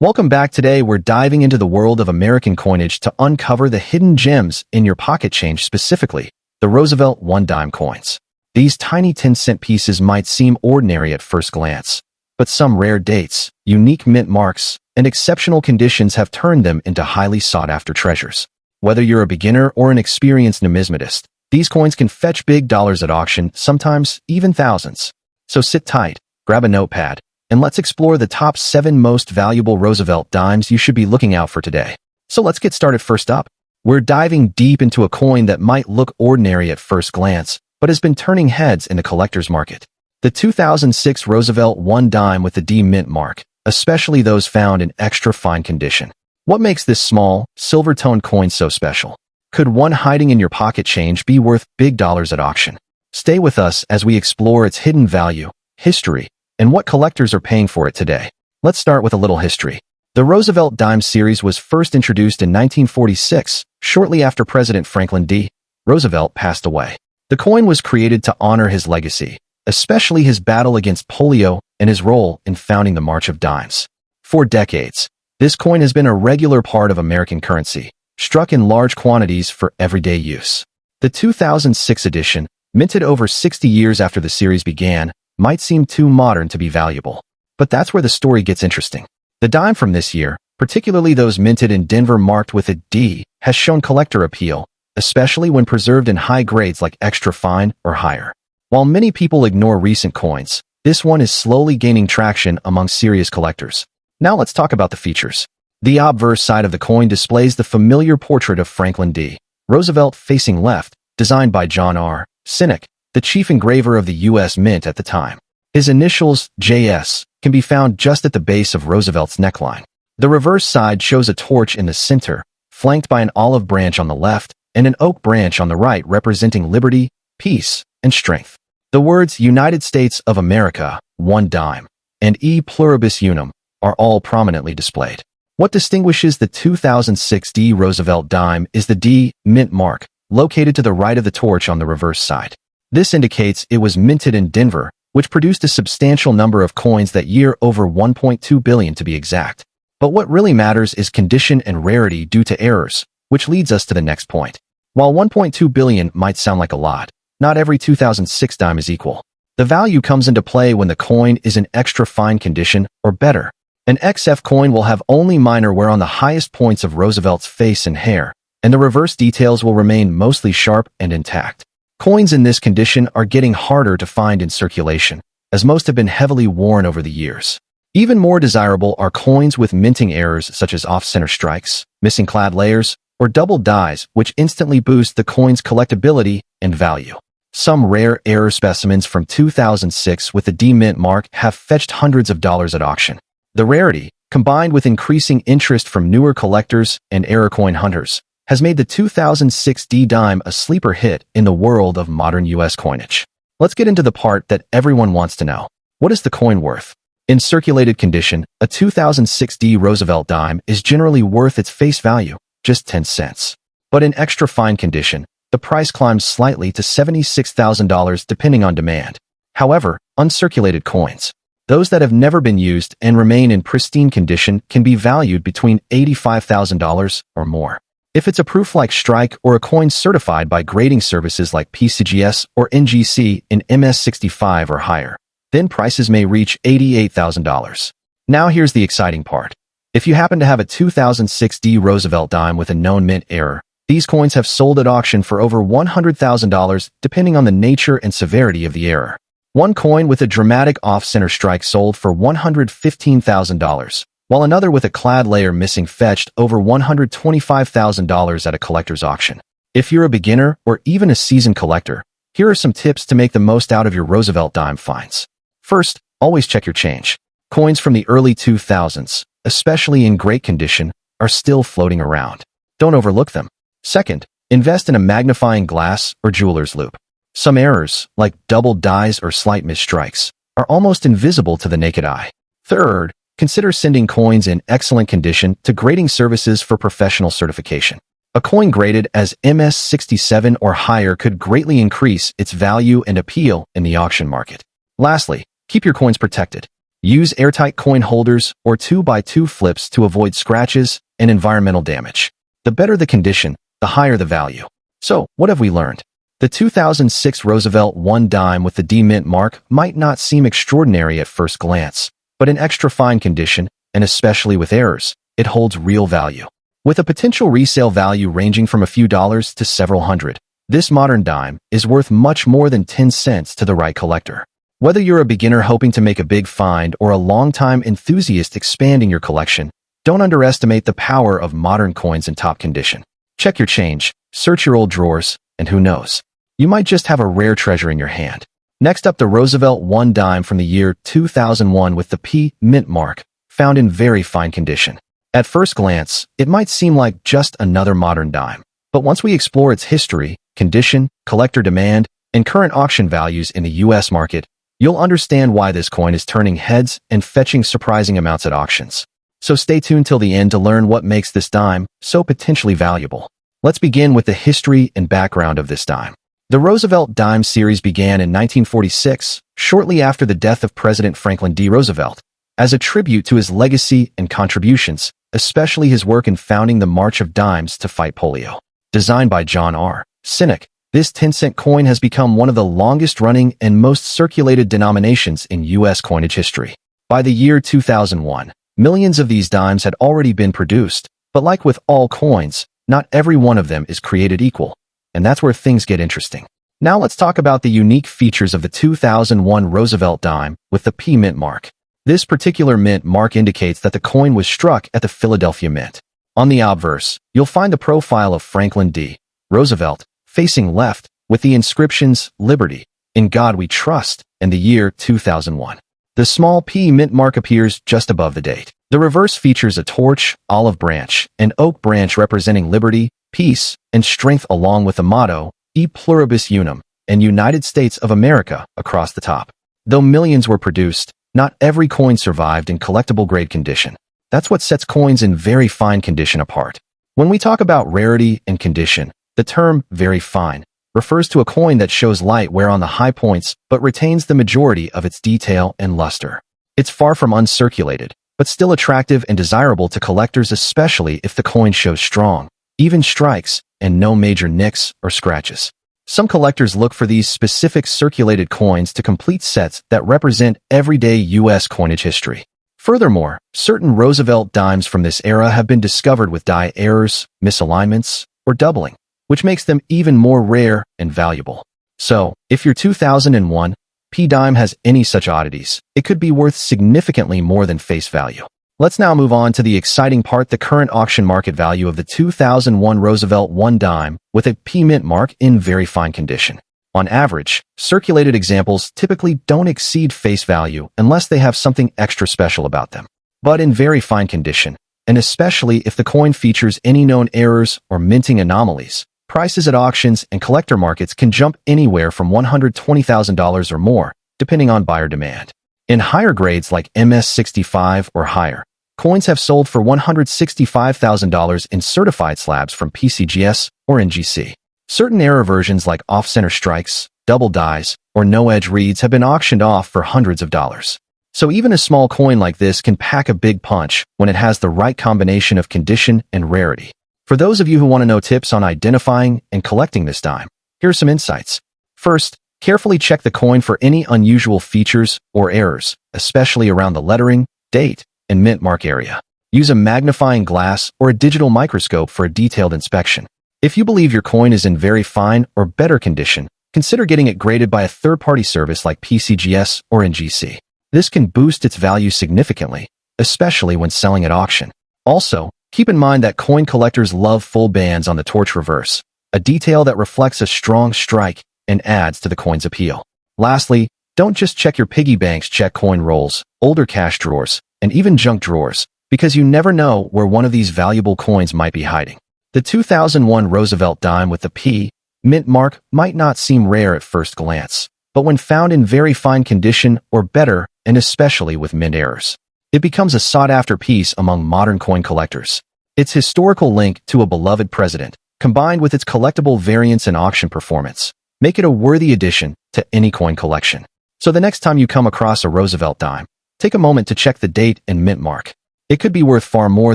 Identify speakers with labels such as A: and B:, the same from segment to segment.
A: Welcome back. Today, we're diving into the world of American coinage to uncover the hidden gems in your pocket change, specifically the Roosevelt one-dime coins. These tiny 10-cent pieces might seem ordinary at first glance, but some rare dates, unique mint marks, and exceptional conditions have turned them into highly sought-after treasures. Whether you're a beginner or an experienced numismatist, these coins can fetch big dollars at auction, sometimes even thousands. So sit tight, grab a notepad, and let's explore the top 7 most valuable Roosevelt dimes you should be looking out for today. So let's get started. First up, we're diving deep into a coin that might look ordinary at first glance, but has been turning heads in the collector's market. The 2006 Roosevelt one dime with the D mint mark, especially those found in extra fine condition. What makes this small, silver-toned coin so special? Could one hiding in your pocket change be worth big dollars at auction? Stay with us as we explore its hidden value, history, and what collectors are paying for it today. Let's start with a little history. The Roosevelt dime series was first introduced in 1946, shortly after President Franklin D. Roosevelt passed away. The coin was created to honor his legacy, especially his battle against polio and his role in founding the March of Dimes. For decades, this coin has been a regular part of American currency, struck in large quantities for everyday use. The 2006 edition, minted over 60 years after the series began, might seem too modern to be valuable. But that's where the story gets interesting. The dime from this year, particularly those minted in Denver marked with a D, has shown collector appeal, especially when preserved in high grades like extra fine or higher. While many people ignore recent coins, this one is slowly gaining traction among serious collectors. Now let's talk about the features. The obverse side of the coin displays the familiar portrait of Franklin D. Roosevelt facing left, designed by John R. Sinek, the chief engraver of the U.S. Mint at the time. His initials, JS, can be found just at the base of Roosevelt's neckline. The reverse side shows a torch in the center, flanked by an olive branch on the left and an oak branch on the right representing liberty, peace, and strength. The words United States of America, one dime, and E pluribus unum are all prominently displayed. What distinguishes the 2006 D Roosevelt dime is the D mint mark, located to the right of the torch on the reverse side. This indicates it was minted in Denver, which produced a substantial number of coins that year, over 1.2 billion to be exact. But what really matters is condition and rarity due to errors, which leads us to the next point. While 1.2 billion might sound like a lot, not every 2006 dime is equal. The value comes into play when the coin is in extra fine condition or better. An XF coin will have only minor wear on the highest points of Roosevelt's face and hair, and the reverse details will remain mostly sharp and intact. Coins in this condition are getting harder to find in circulation, as most have been heavily worn over the years. Even more desirable are coins with minting errors such as off-center strikes, missing clad layers, or double dies, which instantly boost the coin's collectability and value. Some rare error specimens from 2006 with the D mint mark have fetched hundreds of dollars at auction. The rarity, combined with increasing interest from newer collectors and error coin hunters, has made the 2006 D dime a sleeper hit in the world of modern U.S. coinage. Let's get into the part that everyone wants to know. What is the coin worth? In circulated condition, a 2006 D Roosevelt dime is generally worth its face value, just 10 cents. But in extra fine condition, the price climbs slightly to $76,000 depending on demand. However, uncirculated coins, those that have never been used and remain in pristine condition, can be valued between $85,000 or more. If it's a proof-like strike or a coin certified by grading services like PCGS or NGC in MS65 or higher, then prices may reach $88,000. Now here's the exciting part. If you happen to have a 2006 D Roosevelt dime with a known mint error, these coins have sold at auction for over $100,000 depending on the nature and severity of the error. One coin with a dramatic off-center strike sold for $115,000. While another with a clad layer missing fetched over $125,000 at a collector's auction. If you're a beginner or even a seasoned collector, here are some tips to make the most out of your Roosevelt dime finds. First, always check your change. Coins from the early 2000s, especially in great condition, are still floating around. Don't overlook them. Second, invest in a magnifying glass or jeweler's loupe. Some errors, like double dies or slight misstrikes, are almost invisible to the naked eye. Third, consider sending coins in excellent condition to grading services for professional certification. A coin graded as MS67 or higher could greatly increase its value and appeal in the auction market. Lastly, keep your coins protected. Use airtight coin holders or 2x2 flips to avoid scratches and environmental damage. The better the condition, the higher the value. So, what have we learned? The 2006 Roosevelt 1 dime with the D mint mark might not seem extraordinary at first glance, but in extra fine condition, and especially with errors, it holds real value. With a potential resale value ranging from a few dollars to several hundred, this modern dime is worth much more than 10 cents to the right collector. Whether you're a beginner hoping to make a big find or a longtime enthusiast expanding your collection, don't underestimate the power of modern coins in top condition. Check your change, search your old drawers, and who knows? You might just have a rare treasure in your hand. Next up, the Roosevelt 1 dime from the year 2001 with the P mint mark, found in very fine condition. At first glance, it might seem like just another modern dime. But once we explore its history, condition, collector demand, and current auction values in the U.S. market, you'll understand why this coin is turning heads and fetching surprising amounts at auctions. So stay tuned till the end to learn what makes this dime so potentially valuable. Let's begin with the history and background of this dime. The Roosevelt dime series began in 1946, shortly after the death of President Franklin D. Roosevelt, as a tribute to his legacy and contributions, especially his work in founding the March of Dimes to fight polio. Designed by John R. Sinek, this 10-cent coin has become one of the longest-running and most circulated denominations in U.S. coinage history. By the year 2001, millions of these dimes had already been produced, but like with all coins, not every one of them is created equal. And that's where things get interesting. Now let's talk about the unique features of the 2001 Roosevelt dime with the P mint mark. This particular mint mark indicates that the coin was struck at the Philadelphia Mint. On the obverse, you'll find the profile of Franklin D. Roosevelt, facing left, with the inscriptions Liberty, In God We Trust, and the year 2001. The small P mint mark appears just above the date. The reverse features a torch, olive branch, and oak branch representing liberty, peace, and strength along with the motto, E Pluribus Unum, and United States of America across the top. Though millions were produced, not every coin survived in collectible grade condition. That's what sets coins in very fine condition apart. When we talk about rarity and condition, the term very fine refers to a coin that shows light wear on the high points but retains the majority of its detail and luster. It's far from uncirculated, but still attractive and desirable to collectors, especially if the coin shows strong, even strikes, and no major nicks or scratches. Some collectors look for these specific circulated coins to complete sets that represent everyday U.S. coinage history. Furthermore, certain Roosevelt dimes from this era have been discovered with die errors, misalignments, or doubling, which makes them even more rare and valuable. So, if your 2001 P dime has any such oddities, it could be worth significantly more than face value. Let's now move on to the exciting part, the current auction market value of the 2001 Roosevelt 1 dime with a P mint mark in very fine condition. On average, circulated examples typically don't exceed face value unless they have something extra special about them. But in very fine condition, and especially if the coin features any known errors or minting anomalies, prices at auctions and collector markets can jump anywhere from $120,000 or more, depending on buyer demand. In higher grades like MS65 or higher, coins have sold for $165,000 in certified slabs from PCGS or NGC. Certain error versions like off-center strikes, double dies, or no-edge reads have been auctioned off for hundreds of dollars. So even a small coin like this can pack a big punch when it has the right combination of condition and rarity. For those of you who want to know tips on identifying and collecting this dime, here are some insights. First, carefully check the coin for any unusual features or errors, especially around the lettering, date, and mint mark area. Use a magnifying glass or a digital microscope for a detailed inspection. If you believe your coin is in very fine or better condition, consider getting it graded by a third-party service like PCGS or NGC. This can boost its value significantly, especially when selling at auction. Also, keep in mind that coin collectors love full bands on the torch reverse, a detail that reflects a strong strike and adds to the coin's appeal. Lastly, don't just check your piggy banks, check coin rolls, older cash drawers, and even junk drawers, because you never know where one of these valuable coins might be hiding. The 2001 Roosevelt dime with the P mint mark might not seem rare at first glance, but when found in very fine condition or better, and especially with mint errors, it becomes a sought-after piece among modern coin collectors. Its historical link to a beloved president, combined with its collectible variants and auction performance, make it a worthy addition to any coin collection. So the next time you come across a Roosevelt dime, Take a moment to check the date and mint mark. It could be worth far more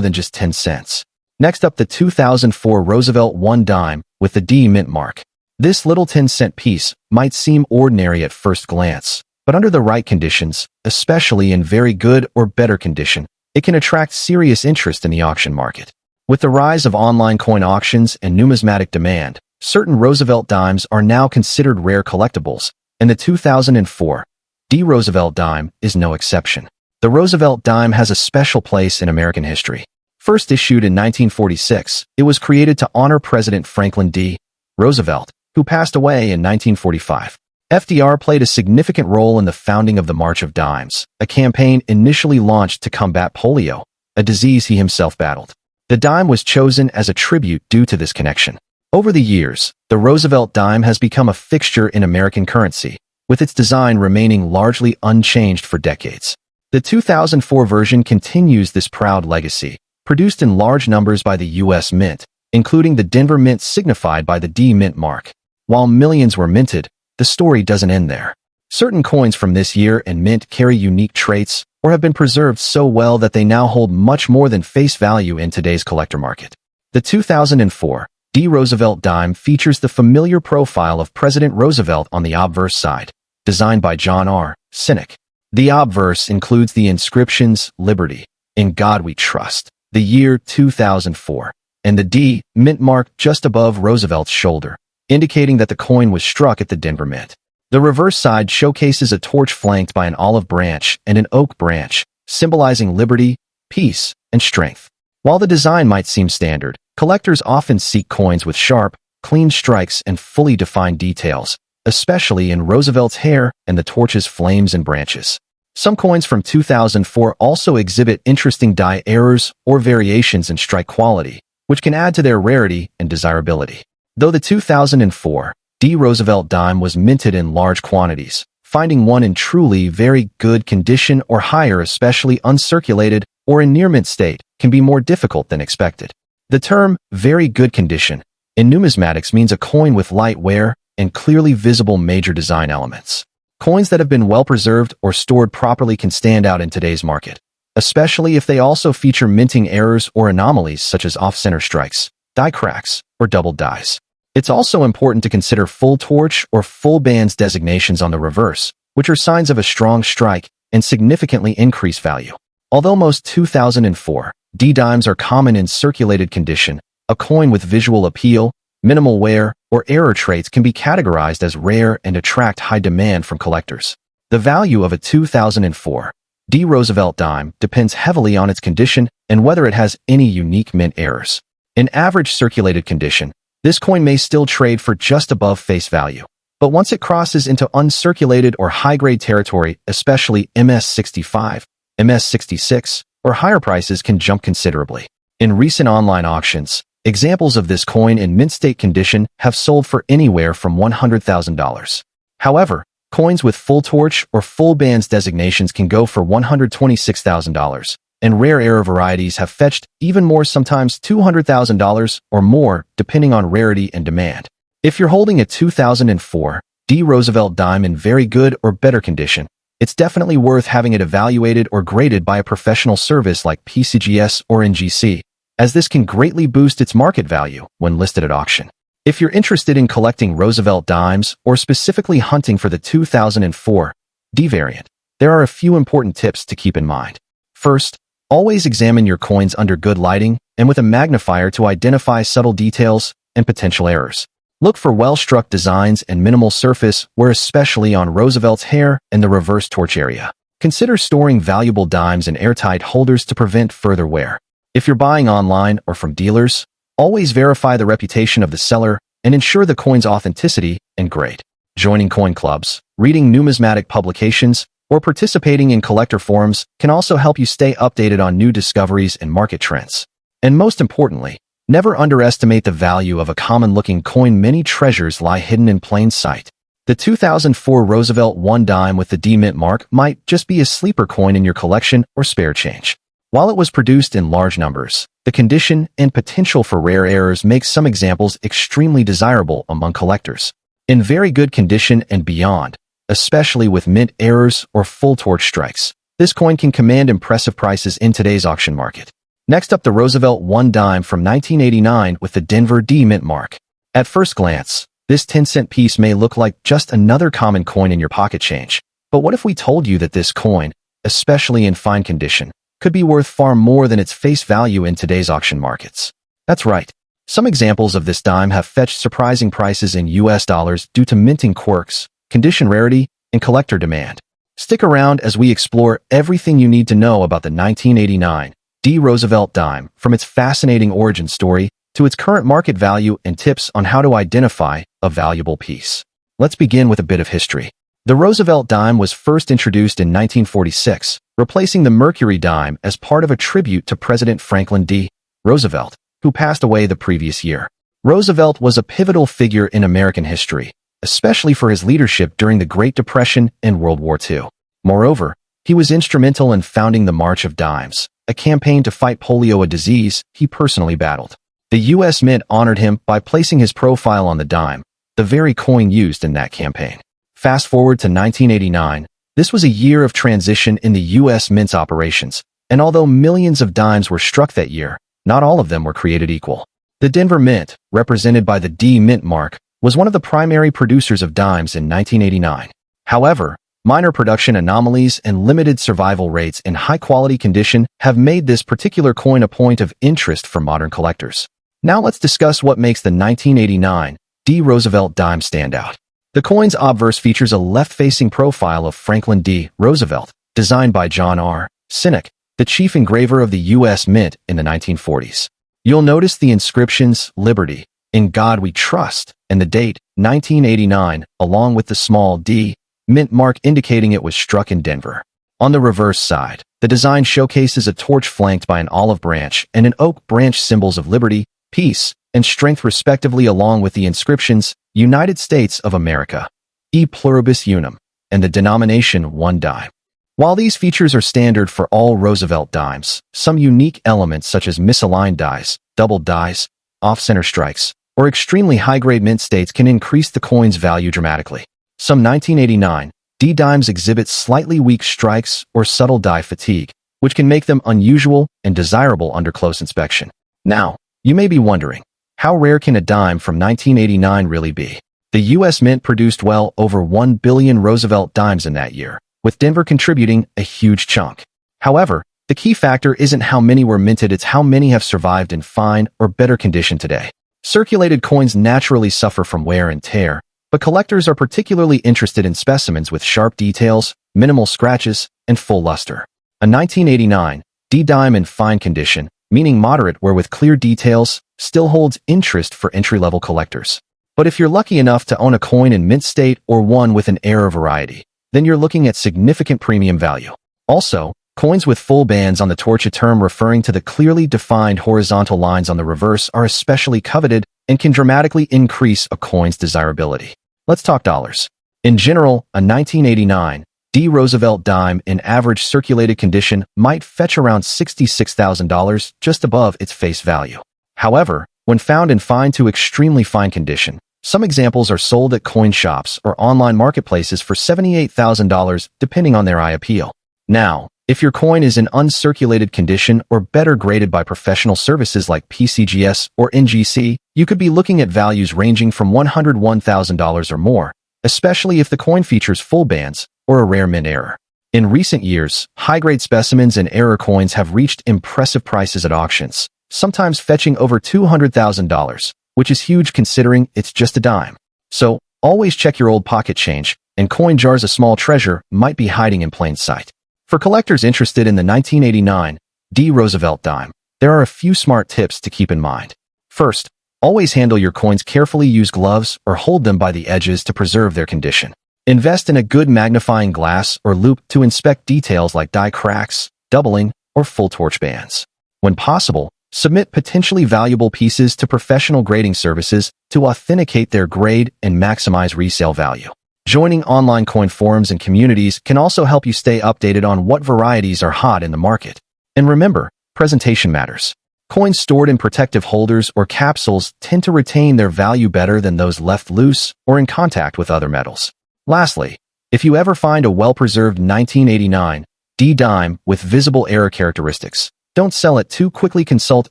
A: than just 10 cents. Next up, the 2004 Roosevelt 1 dime with the D mint mark. This little 10-cent piece might seem ordinary at first glance, but under the right conditions, especially in very good or better condition, it can attract serious interest in the auction market. With the rise of online coin auctions and numismatic demand, certain Roosevelt dimes are now considered rare collectibles, and the 2004 D Roosevelt dime is no exception. The Roosevelt dime has a special place in American history. First issued in 1946, it was created to honor President Franklin D. Roosevelt, who passed away in 1945. FDR played a significant role in the founding of the March of Dimes, a campaign initially launched to combat polio, a disease he himself battled. The dime was chosen as a tribute due to this connection. Over the years, the Roosevelt dime has become a fixture in American currency, with its design remaining largely unchanged for decades. The 2004 version continues this proud legacy, produced in large numbers by the U.S. Mint, including the Denver Mint signified by the D mint mark. While millions were minted, the story doesn't end there. Certain coins from this year and mint carry unique traits or have been preserved so well that they now hold much more than face value in today's collector market. The 2004 D Roosevelt dime features the familiar profile of President Roosevelt on the obverse side, designed by John R. Sinek. The obverse includes the inscriptions Liberty, In God We Trust, the year 2004, and the D mint mark just above Roosevelt's shoulder, indicating that the coin was struck at the Denver Mint. The reverse side showcases a torch flanked by an olive branch and an oak branch, symbolizing liberty, peace, and strength. While the design might seem standard, collectors often seek coins with sharp, clean strikes and fully defined details, especially in Roosevelt's hair and the torch's flames and branches. Some coins from 2004 also exhibit interesting die errors or variations in strike quality, which can add to their rarity and desirability. Though the 2004 D Roosevelt dime was minted in large quantities, finding one in truly very good condition or higher, especially uncirculated or in near mint state, can be more difficult than expected. The term very good condition in numismatics means a coin with light wear and clearly visible major design elements. Coins that have been well preserved or stored properly can stand out in today's market, especially if they also feature minting errors or anomalies such as off-center strikes, die cracks, or double dies. It's also important to consider full torch or full bands designations on the reverse, which are signs of a strong strike and significantly increase value. Although most 2004 D dimes are common in circulated condition, a coin with visual appeal, minimal wear, or error traits can be categorized as rare and attract high demand from collectors. The value of a 2004 D Roosevelt dime depends heavily on its condition and whether it has any unique mint errors. In average circulated condition, this coin may still trade for just above face value, but once it crosses into uncirculated or high-grade territory, especially MS65, MS66, or higher, prices can jump considerably. In recent online auctions, examples of this coin in mint state condition have sold for anywhere from $100,000. However, coins with full torch or full bands designations can go for $126,000. And rare error varieties have fetched even more, sometimes $200,000 or more, depending on rarity and demand. If you're holding a 2004 D Roosevelt dime in very good or better condition, it's definitely worth having it evaluated or graded by a professional service like PCGS or NGC, as this can greatly boost its market value when listed at auction. If you're interested in collecting Roosevelt dimes or specifically hunting for the 2004 D variant, there are a few important tips to keep in mind. First, always examine your coins under good lighting and with a magnifier to identify subtle details and potential errors. Look for well-struck designs and minimal surface wear, especially on Roosevelt's hair and the reverse torch area. Consider storing valuable dimes in airtight holders to prevent further wear. If you're buying online or from dealers, always verify the reputation of the seller and ensure the coin's authenticity and grade. Joining coin clubs, reading numismatic publications, or participating in collector forums can also help you stay updated on new discoveries and market trends. And most importantly, never underestimate the value of a common-looking coin. Many treasures lie hidden in plain sight. The 2004 Roosevelt 1 dime with the D mint mark might just be a sleeper coin in your collection or spare change. While it was produced in large numbers, the condition and potential for rare errors makes some examples extremely desirable among collectors. In very good condition and beyond, especially with mint errors or full torch strikes, This coin can command impressive prices in today's auction market. Next up, the Roosevelt 1 dime from 1989 with the Denver D mint mark. At first glance, this 10-cent piece may look like just another common coin in your pocket change. But what if we told you that this coin, especially in fine condition, could be worth far more than its face value in today's auction markets? That's right. Some examples of this dime have fetched surprising prices in US dollars due to minting quirks, condition rarity, and collector demand. Stick around as we explore everything you need to know about the 1989 D Roosevelt dime, from its fascinating origin story to its current market value and tips on how to identify a valuable piece. Let's begin with a bit of history. The Roosevelt dime was first introduced in 1946, replacing the Mercury dime as part of a tribute to President Franklin D. Roosevelt, who passed away the previous year. Roosevelt was a pivotal figure in American history, especially for his leadership during the Great Depression and World War II. Moreover, he was instrumental in founding the March of Dimes, a campaign to fight polio, a disease he personally battled. The U.S. Mint honored him by placing his profile on the dime, the very coin used in that campaign. Fast forward to 1989, this was a year of transition in the U.S. Mint's operations, and although millions of dimes were struck that year, not all of them were created equal. The Denver Mint, represented by the D mint mark, was one of the primary producers of dimes in 1989. However, minor production anomalies and limited survival rates in high-quality condition have made this particular coin a point of interest for modern collectors. Now let's discuss what makes the 1989 D Roosevelt dime stand out. The coin's obverse features a left-facing profile of Franklin D. Roosevelt, designed by John R. Sinek, the chief engraver of the U.S. Mint in the 1940s. You'll notice the inscriptions "Liberty," "In God We Trust," and the date 1989, along with the small D mint mark indicating it was struck in Denver. On the reverse side, the design showcases a torch flanked by an olive branch and an oak branch, symbols of liberty, peace, and strength respectively, along with the inscriptions "United States of America, E Pluribus Unum," and the denomination 1 dime. While these features are standard for all Roosevelt dimes, some unique elements such as misaligned dies, doubled dies, off-center strikes, or extremely high-grade mint states can increase the coin's value dramatically. Some 1989 D dimes exhibit slightly weak strikes or subtle die fatigue, which can make them unusual and desirable under close inspection. Now, you may be wondering, how rare can a dime from 1989 really be? The U.S. Mint produced well over 1 billion Roosevelt dimes in that year, with Denver contributing a huge chunk. However, the key factor isn't how many were minted, it's how many have survived in fine or better condition today. Circulated coins naturally suffer from wear and tear, but collectors are particularly interested in specimens with sharp details, minimal scratches, and full luster. A 1989 D dime in fine condition, meaning moderate wear with clear details, still holds interest for entry-level collectors. But if you're lucky enough to own a coin in mint state or one with an air of variety, then you're looking at significant premium value. Also, coins with full bands on the torch, a term referring to the clearly defined horizontal lines on the reverse, are especially coveted and can dramatically increase a coin's desirability. Let's talk dollars. In general, a 1989 D Roosevelt dime in average circulated condition might fetch around $66,000, just above its face value. However, when found in fine to extremely fine condition, some examples are sold at coin shops or online marketplaces for $78,000, depending on their eye appeal. Now, if your coin is in uncirculated condition or better graded by professional services like PCGS or NGC, you could be looking at values ranging from $101,000 or more, especially if the coin features full bands or a rare mint error. In recent years, high-grade specimens and error coins have reached impressive prices at auctions, sometimes fetching over $200,000, which is huge considering it's just a dime. So, always check your old pocket change, and coin jars, a small treasure might be hiding in plain sight. For collectors interested in the 1989 D Roosevelt dime, there are a few smart tips to keep in mind. First, always handle your coins carefully. Use gloves or hold them by the edges to preserve their condition. Invest in a good magnifying glass or loupe to inspect details like die cracks, doubling, or full torch bands. When possible, submit potentially valuable pieces to professional grading services to authenticate their grade and maximize resale value. Joining online coin forums and communities can also help you stay updated on what varieties are hot in the market. And remember, presentation matters. Coins stored in protective holders or capsules tend to retain their value better than those left loose or in contact with other metals. Lastly, if you ever find a well-preserved 1989 D dime with visible error characteristics. Don't sell it too quickly. Consult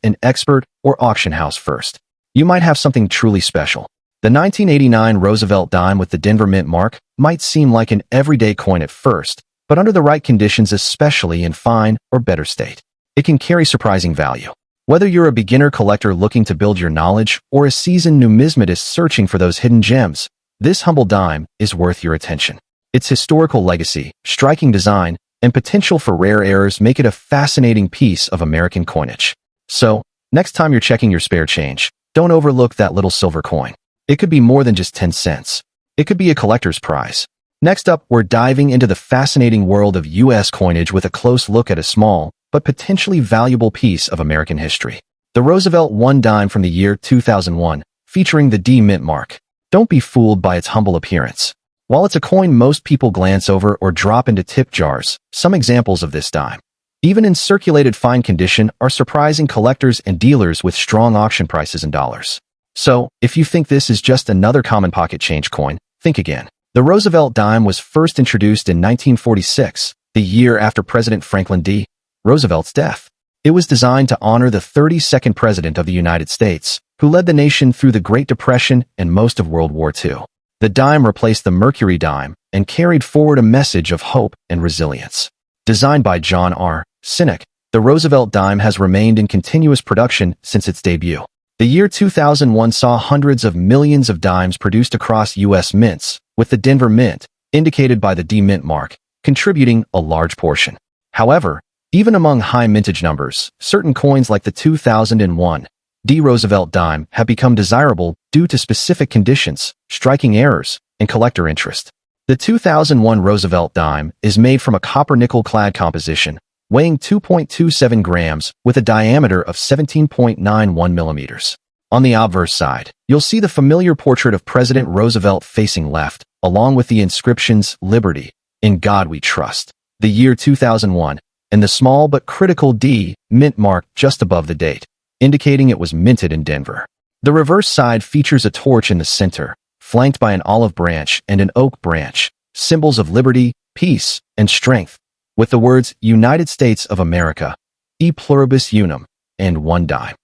A: an expert or auction house first. You might have something truly special. The 1989 Roosevelt dime with the Denver Mint mark might seem like an everyday coin at first, but under the right conditions, especially in fine or better state, it can carry surprising value. Whether you're a beginner collector looking to build your knowledge or a seasoned numismatist searching for those hidden gems, this humble dime is worth your attention. Its historical legacy, striking design, and potential for rare errors make it a fascinating piece of American coinage. So, next time you're checking your spare change, don't overlook that little silver coin. It could be more than just 10 cents. It could be a collector's prize. Next up, we're diving into the fascinating world of U.S. coinage with a close look at a small, but potentially valuable piece of American history. The Roosevelt one dime from the year 2001, featuring the D mint mark. Don't be fooled by its humble appearance. While it's a coin most people glance over or drop into tip jars, some examples of this dime, even in circulated fine condition, are surprising collectors and dealers with strong auction prices in dollars. So, if you think this is just another common pocket change coin, think again. The Roosevelt dime was first introduced in 1946, the year after President Franklin D. Roosevelt's death. It was designed to honor the 32nd President of the United States, who led the nation through the Great Depression and most of World War II. The dime replaced the Mercury dime and carried forward a message of hope and resilience. Designed by John R. Sinek, the Roosevelt dime has remained in continuous production since its debut. The year 2001 saw hundreds of millions of dimes produced across U.S. mints, with the Denver Mint, indicated by the D mint mark, contributing a large portion. However, even among high mintage numbers, certain coins like the 2001 D Roosevelt dime have become desirable due to specific conditions, striking errors, and collector interest. The 2001 Roosevelt dime is made from a copper-nickel clad composition, weighing 2.27 grams with a diameter of 17.91 millimeters. On the obverse side, you'll see the familiar portrait of President Roosevelt facing left, along with the inscriptions "Liberty," "In God We Trust," the year 2001, and the small but critical D mint mark just above the date, indicating it was minted in Denver. The reverse side features a torch in the center, flanked by an olive branch and an oak branch, symbols of liberty, peace, and strength, with the words United States of America, E Pluribus Unum, and one dime.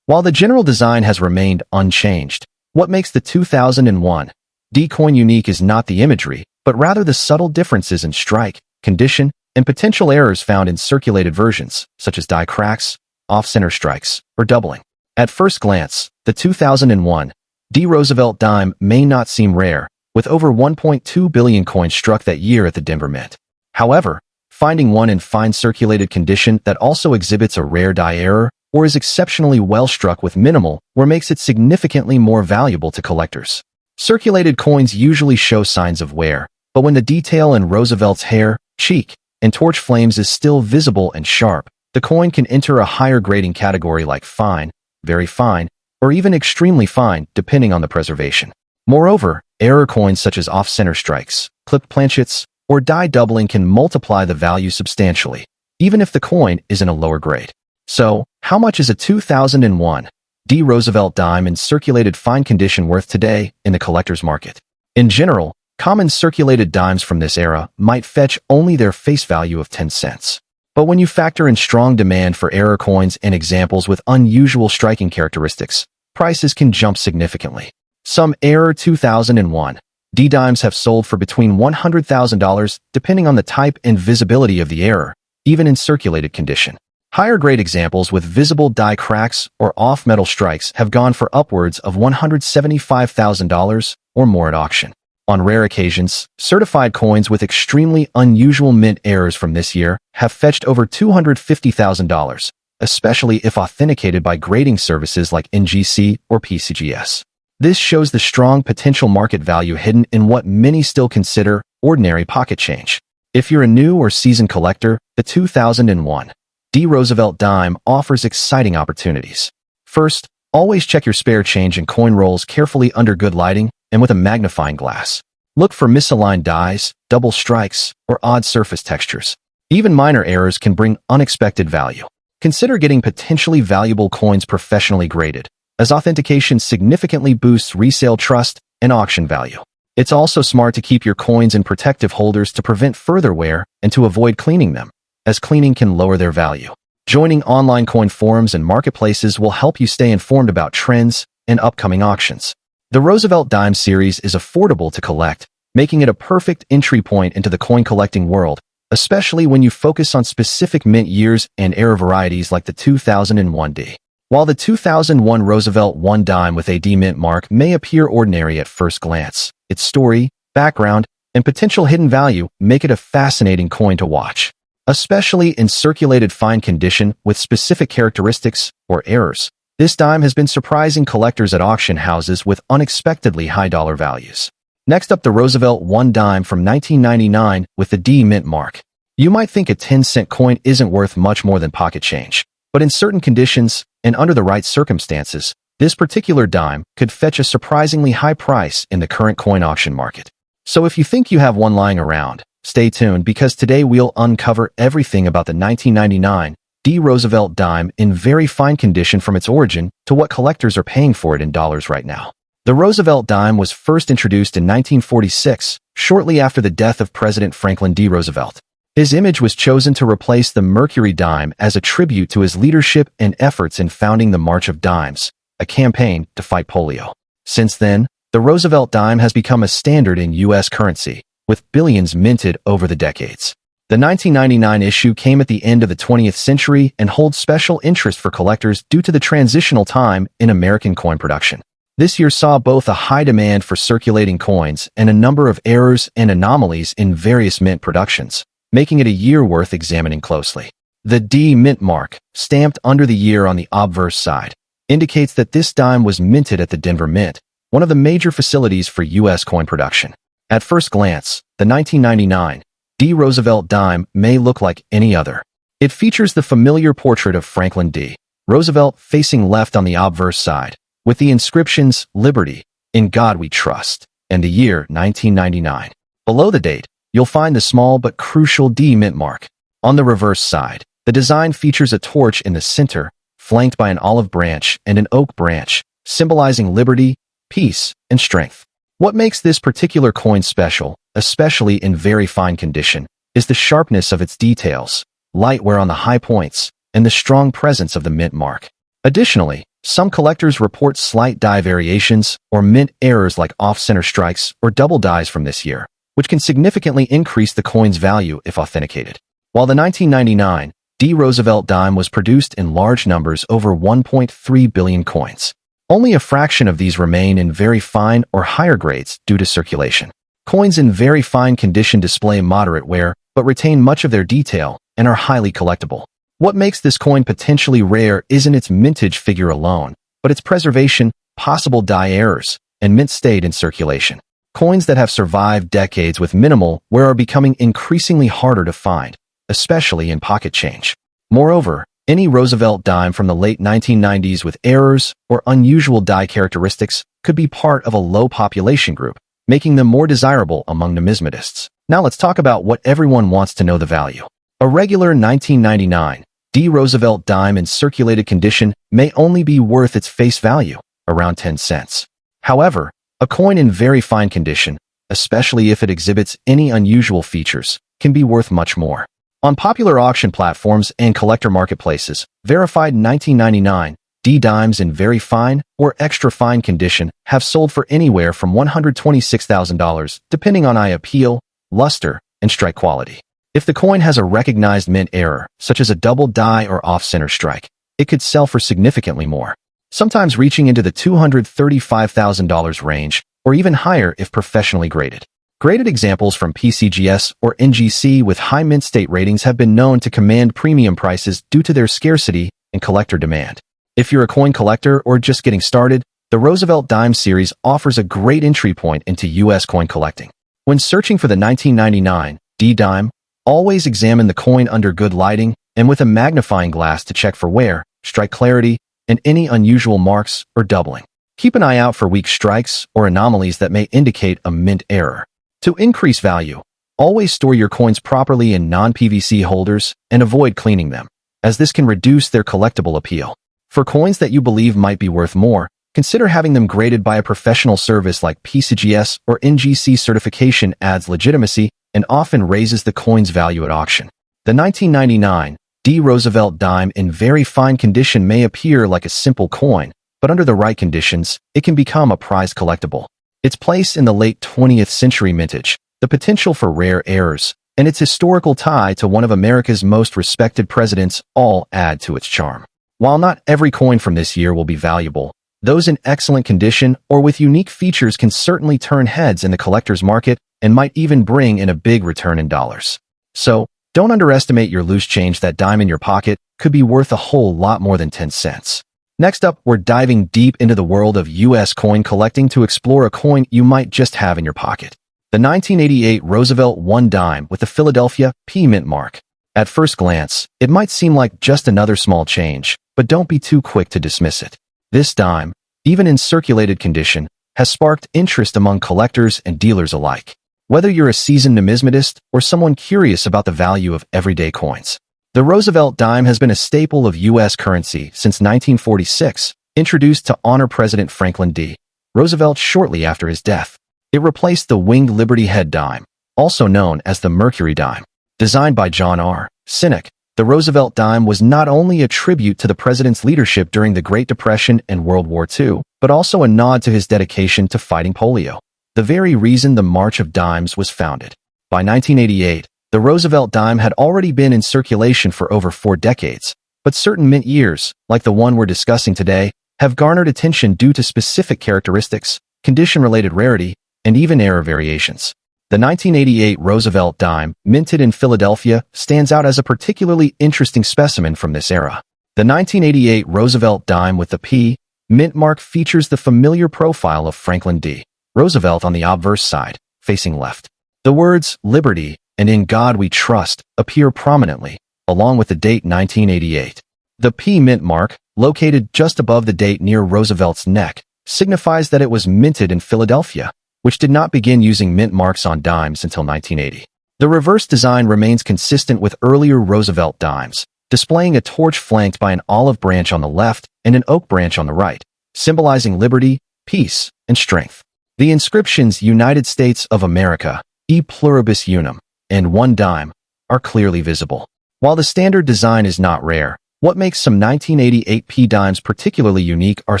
A: While the general design has remained unchanged, what makes the 2001 D coin unique is not the imagery, but rather the subtle differences in strike, condition, and potential errors found in circulated versions, such as die cracks, off-center strikes, or doubling. At first glance, the 2001 D Roosevelt dime may not seem rare, with over 1.2 billion coins struck that year at the Denver Mint. However, finding one in fine circulated condition that also exhibits a rare die error or is exceptionally well struck with minimal wear makes it significantly more valuable to collectors. Circulated coins usually show signs of wear, but when the detail in Roosevelt's hair, cheek, and torch flames is still visible and sharp, the coin can enter a higher grading category like fine, very fine, or even extremely fine, depending on the preservation. Moreover, error coins such as off-center strikes, clipped planchets, or die doubling can multiply the value substantially, even if the coin is in a lower grade. So, how much is a 2001 D Roosevelt dime in circulated fine condition worth today in the collector's market? In general, common circulated dimes from this era might fetch only their face value of 10 cents. But when you factor in strong demand for error coins and examples with unusual striking characteristics, prices can jump significantly. Some error 2001 D dimes have sold for between $100,000 depending on the type and visibility of the error, even in circulated condition. Higher grade examples with visible die cracks or off-metal strikes have gone for upwards of $175,000 or more at auction. On rare occasions, certified coins with extremely unusual mint errors from this year have fetched over $250,000, especially if authenticated by grading services like NGC or PCGS. This shows the strong potential market value hidden in what many still consider ordinary pocket change. If you're a new or seasoned collector, the 2001 D Roosevelt dime offers exciting opportunities. First, always check your spare change and coin rolls carefully under good lighting and with a magnifying glass. Look for misaligned dies, double strikes, or odd surface textures. Even minor errors can bring unexpected value. Consider getting potentially valuable coins professionally graded, as authentication significantly boosts resale trust and auction value. It's also smart to keep your coins in protective holders to prevent further wear and to avoid cleaning them. as cleaning can lower their value. Joining online coin forums and marketplaces will help you stay informed about trends and upcoming auctions. The Roosevelt dime series is affordable to collect, making it a perfect entry point into the coin collecting world, especially when you focus on specific mint years and era varieties like the 2001 D. While the 2001 Roosevelt 1 dime with a D mint mark may appear ordinary at first glance, its story, background, and potential hidden value make it a fascinating coin to watch, especially in circulated fine condition with specific characteristics or errors. This dime has been surprising collectors at auction houses with unexpectedly high dollar values. Next up, the Roosevelt 1 dime from 1999 with the D mint mark. You might think a 10-cent coin isn't worth much more than pocket change, but in certain conditions and under the right circumstances, this particular dime could fetch a surprisingly high price in the current coin auction market. So if you think you have one lying around, stay tuned because today we'll uncover everything about the 1999 D Roosevelt dime in very fine condition from its origin to what collectors are paying for it in dollars right now. The Roosevelt dime was first introduced in 1946, shortly after the death of President Franklin D. Roosevelt. His image was chosen to replace the Mercury dime as a tribute to his leadership and efforts in founding the March of Dimes, a campaign to fight polio. Since then, the Roosevelt dime has become a standard in U.S. currency, with billions minted over the decades. The 1999 issue came at the end of the 20th century and holds special interest for collectors due to the transitional time in American coin production. This year saw both a high demand for circulating coins and a number of errors and anomalies in various mint productions, making it a year worth examining closely. The D mint mark, stamped under the year on the obverse side, indicates that this dime was minted at the Denver Mint, one of the major facilities for U.S. coin production. At first glance, the 1999 D Roosevelt dime may look like any other. It features the familiar portrait of Franklin D. Roosevelt facing left on the obverse side, with the inscriptions Liberty, In God We Trust, and the year 1999. Below the date, you'll find the small but crucial D mint mark. On the reverse side, the design features a torch in the center, flanked by an olive branch and an oak branch, symbolizing liberty, peace, and strength. What makes this particular coin special, especially in very fine condition, is the sharpness of its details, light wear on the high points, and the strong presence of the mint mark. Additionally, some collectors report slight die variations or mint errors like off-center strikes or double dies from this year, which can significantly increase the coin's value if authenticated. While the 1999 D Roosevelt dime was produced in large numbers, over 1.3 billion coins, only a fraction of these remain in very fine or higher grades due to circulation. Coins in very fine condition display moderate wear but retain much of their detail and are highly collectible. What makes this coin potentially rare isn't its mintage figure alone, but its preservation, possible die errors, and mint stayed in circulation. Coins that have survived decades with minimal wear are becoming increasingly harder to find, especially in pocket change. Moreover, any Roosevelt dime from the late 1990s with errors or unusual die characteristics could be part of a low population group, making them more desirable among numismatists. Now let's talk about what everyone wants to know: the value. A regular 1999 D Roosevelt dime in circulated condition may only be worth its face value, around 10 cents. However, a coin in very fine condition, especially if it exhibits any unusual features, can be worth much more. On popular auction platforms and collector marketplaces, verified 1999 D dimes in very fine or extra fine condition have sold for anywhere from $126,000, depending on eye appeal, luster, and strike quality. If the coin has a recognized mint error, such as a double die or off-center strike, it could sell for significantly more, sometimes reaching into the $235,000 range, or even higher if professionally graded. Graded examples from PCGS or NGC with high mint state ratings have been known to command premium prices due to their scarcity and collector demand. If you're a coin collector or just getting started, the Roosevelt Dime series offers a great entry point into U.S. coin collecting. When searching for the 1999 D dime, always examine the coin under good lighting and with a magnifying glass to check for wear, strike clarity, and any unusual marks or doubling. Keep an eye out for weak strikes or anomalies that may indicate a mint error. To increase value, always store your coins properly in non-PVC holders and avoid cleaning them, as this can reduce their collectible appeal. For coins that you believe might be worth more, consider having them graded by a professional service like PCGS or NGC. Certification adds legitimacy and often raises the coin's value at auction. The 1999 D. Roosevelt dime in very fine condition may appear like a simple coin, but under the right conditions, it can become a prized collectible. Its place in the late 20th century mintage, the potential for rare errors, and its historical tie to one of America's most respected presidents all add to its charm. While not every coin from this year will be valuable, those in excellent condition or with unique features can certainly turn heads in the collector's market and might even bring in a big return in dollars. So, don't underestimate your loose change. That dime in your pocket could be worth a whole lot more than 10 cents. Next up, we're diving deep into the world of U.S. coin collecting to explore a coin you might just have in your pocket. The 1988 Roosevelt 1 dime with the Philadelphia P mint mark. At first glance, it might seem like just another small change, but don't be too quick to dismiss it. This dime, even in circulated condition, has sparked interest among collectors and dealers alike. Whether you're a seasoned numismatist or someone curious about the value of everyday coins, the Roosevelt dime has been a staple of U.S. currency since 1946, introduced to honor President Franklin D. Roosevelt shortly after his death. It replaced the winged Liberty head dime, also known as the Mercury dime. Designed by John R. Sinek, the Roosevelt dime was not only a tribute to the president's leadership during the Great Depression and World War II, but also a nod to his dedication to fighting polio, the very reason the March of Dimes was founded. By 1988, the Roosevelt dime had already been in circulation for over 4 decades, but certain mint years, like the one we're discussing today, have garnered attention due to specific characteristics, condition-related rarity, and even error variations. The 1988 Roosevelt dime, minted in Philadelphia, stands out as a particularly interesting specimen from this era. The 1988 Roosevelt dime with the P mint mark features the familiar profile of Franklin D. Roosevelt on the obverse side, facing left. The words "Liberty" and "In God We Trust" appear prominently, along with the date 1988. The P mint mark, located just above the date near Roosevelt's neck, signifies that it was minted in Philadelphia, which did not begin using mint marks on dimes until 1980. The reverse design remains consistent with earlier Roosevelt dimes, displaying a torch flanked by an olive branch on the left and an oak branch on the right, symbolizing liberty, peace, and strength. The inscriptions "United States of America, E Pluribus Unum," and "1 dime" are clearly visible. While the standard design is not rare, what makes some 1988 P dimes particularly unique are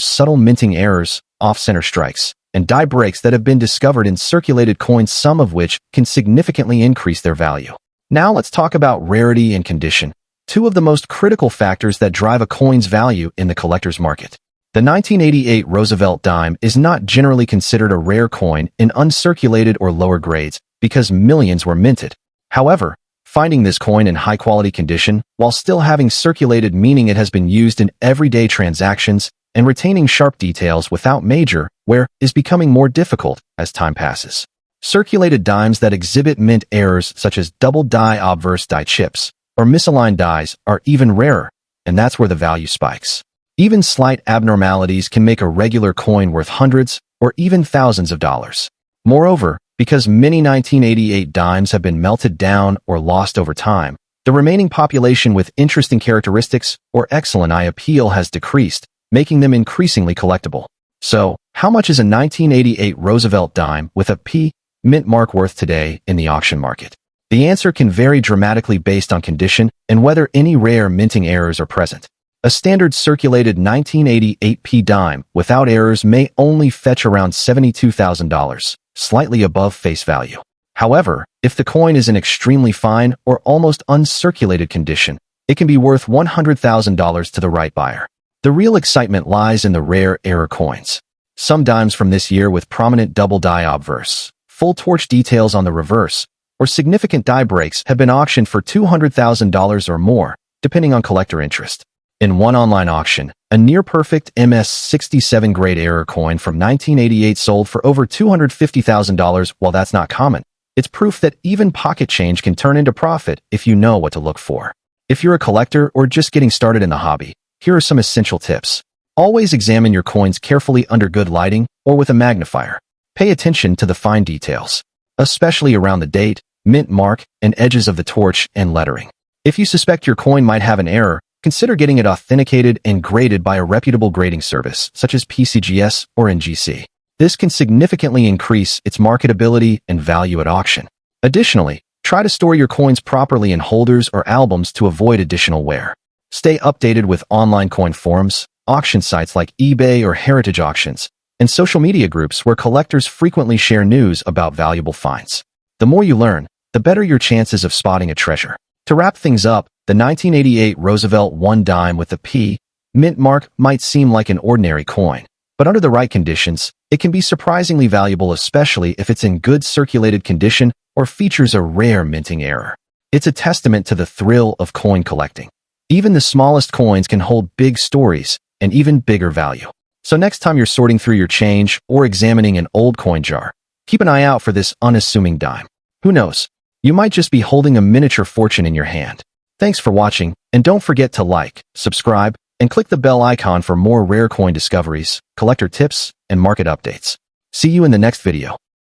A: subtle minting errors, off-center strikes, and die breaks that have been discovered in circulated coins, some of which can significantly increase their value. Now let's talk about rarity and condition, two of the most critical factors that drive a coin's value in the collector's market. The 1988 Roosevelt dime is not generally considered a rare coin in uncirculated or lower grades because millions were minted. However, finding this coin in high-quality condition while still having circulated, meaning it has been used in everyday transactions, and retaining sharp details without major wear, is becoming more difficult as time passes. Circulated dimes that exhibit mint errors such as double die obverse die chips or misaligned dies are even rarer, and that's where the value spikes. Even slight abnormalities can make a regular coin worth hundreds or even thousands of dollars. Moreover, because many 1988 dimes have been melted down or lost over time, the remaining population with interesting characteristics or excellent eye appeal has decreased, making them increasingly collectible. So, how much is a 1988 Roosevelt dime with a P mint mark worth today in the auction market? The answer can vary dramatically based on condition and whether any rare minting errors are present. A standard circulated 1988 P dime without errors may only fetch around $72,000, slightly above face value. However, if the coin is in extremely fine or almost uncirculated condition, it can be worth $100,000 to the right buyer. The real excitement lies in the rare error coins. Some dimes from this year with prominent double die obverse, full torch details on the reverse, or significant die breaks have been auctioned for $200,000 or more, depending on collector interest. In one online auction, a near-perfect MS-67 grade error coin from 1988 sold for over $250,000. While that's not common, it's proof that even pocket change can turn into profit if you know what to look for. If you're a collector or just getting started in the hobby, here are some essential tips. Always examine your coins carefully under good lighting or with a magnifier. Pay attention to the fine details, especially around the date, mint mark, and edges of the torch and lettering. If you suspect your coin might have an error, consider getting it authenticated and graded by a reputable grading service such as PCGS or NGC. This can significantly increase its marketability and value at auction. Additionally, Try to store your coins properly in holders or albums to avoid additional wear. Stay updated with online coin forums, auction sites like eBay or heritage auctions, and social media groups where collectors frequently share news about valuable finds. The more you learn, the better your chances of spotting a treasure. To wrap things up, the 1988 Roosevelt 1 dime with the P mint mark might seem like an ordinary coin, but under the right conditions, it can be surprisingly valuable, especially if it's in good circulated condition or features a rare minting error. It's a testament to the thrill of coin collecting. Even the smallest coins can hold big stories and even bigger value. So next time you're sorting through your change or examining an old coin jar, keep an eye out for this unassuming dime. Who knows? You might just be holding a miniature fortune in your hand. Thanks for watching, and don't forget to like, subscribe, and click the bell icon for more rare coin discoveries, collector tips, and market updates. See you in the next video.